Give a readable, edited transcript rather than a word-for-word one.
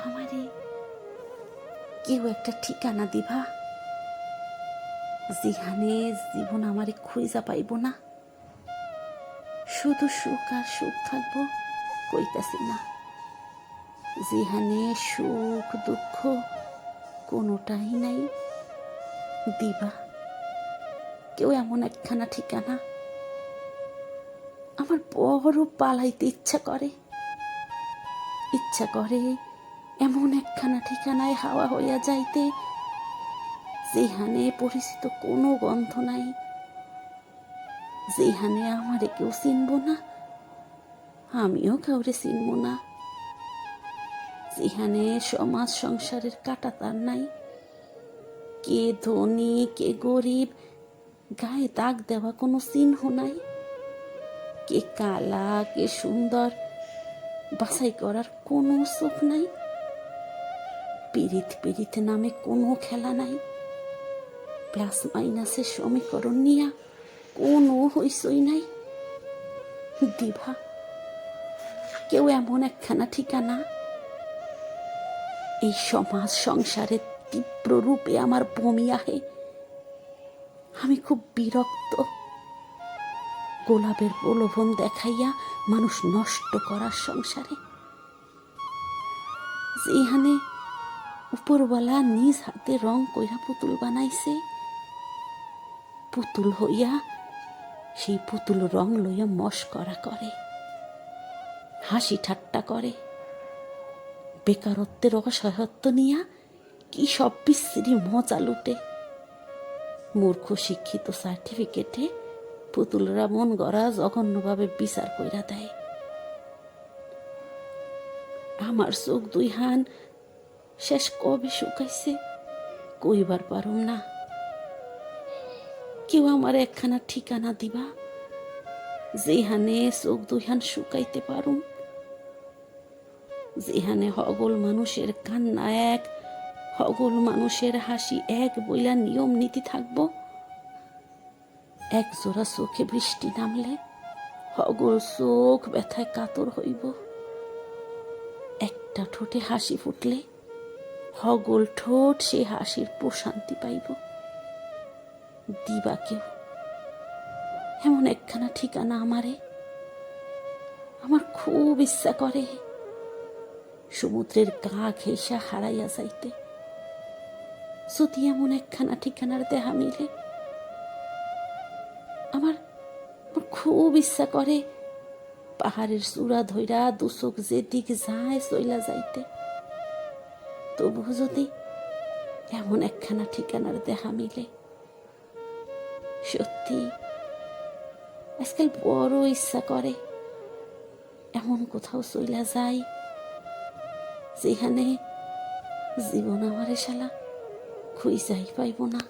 আমারে কেউ একটা ঠিকানা দিবা, যেখানে জীবন আমারে খুঁজা পাইব না, শুধু সুখ আর সুখ থাকবো কইতাছি না, যেখানে সুখ দুঃখ কোনোটাই নাই দিবা কেউ এমন একখানা ঠিকানা। আমার বড় পালাইতে ইচ্ছা করে এমন একখানা ঠিকানায় হাওয়া হইয়া যাইতে, যেখানে পরিচিত কোনো গন্ধ নাই, যেখানে আমারে কেউ চিনব না, আমিও কাউরে চিনব না, যেখানে সমাজ সংসারের কাঁটাতার নাই, কে ধনী কে গরিব গায়ে দাগ দেওয়া কোনো চিহ্ন নাই, কে কালা কে সুন্দর বাছাই করার কোনো চোখ নাই, পীড়িত নামে কোনো খেলা নাই, প্লাস মাইনাসের সমীকরণ নিয়া কোনো হইচই নাই। দিবা কেউ এমন একখানা ঠিকানা। এই সমাজ সংসারের তীব্র রূপে আমার বমি আহে, আমি খুব বিরক্ত। গোলাপের প্রলোভন দেখাইয়া মানুষ নষ্ট করার সংসারে, যেখানে উপরওয়ালা নিজ হাতে রং কইরা পুতুল বানাইছে, পুতুল হইয়া সেই পুতুল রং লইয়া মস্করা করে, হাসি ঠাট্টা করে, বেকারত্বের অসহায়ত্ব নিয়া কি সব বিশ্রী মজা লুটে। মূর্খ শিক্ষিত সার্টিফিকেটে পুতুলরা মন গড়া জঘন্যভাবে বিচার কইরা দেয়। আমার চোখ দুই হান শেষ কবে শুকাইছে কইবার পারুম না। কেউ আমার একখানা ঠিকানা দিবা, যেখানে চোখ দুই হান শুকাইতে পারুম, যেখানে হগল মানুষের কান্না এক, হগল মানুষের হাসি এক বইলা নিয়ম নীতি থাকব। এক জোড়া চোখে বৃষ্টি নামলে হগল চোখ ব্যথায় কাতর হইব, একটা ঠোঁটে হাসি ফুটলে হগল ঠোঁট সে হাসির প্রশান্তি পাইব। দিবা কেউ এমন একখানা ঠিকানা আমারে। আমার খুব ইচ্ছা করে সমুদ্রের গা ঘেঁষা হারাইয়া যাইতে, যদি এমন একখানা ঠিকানার দেহা মিলে। আমার খুব ইচ্ছা করে পাহাড়ের চূড়া ধইরা দুচোখ যেদিক যায় চইলা যাইতে, তবু যদি এমন একখানা ঠিকানার দেহা মিলে। সত্যি আজকাল বড় ইচ্ছা করে এমন কোথাও চইলা যাই, যেখানে জীবন আমারে শালা খুঁজাই পাইব না।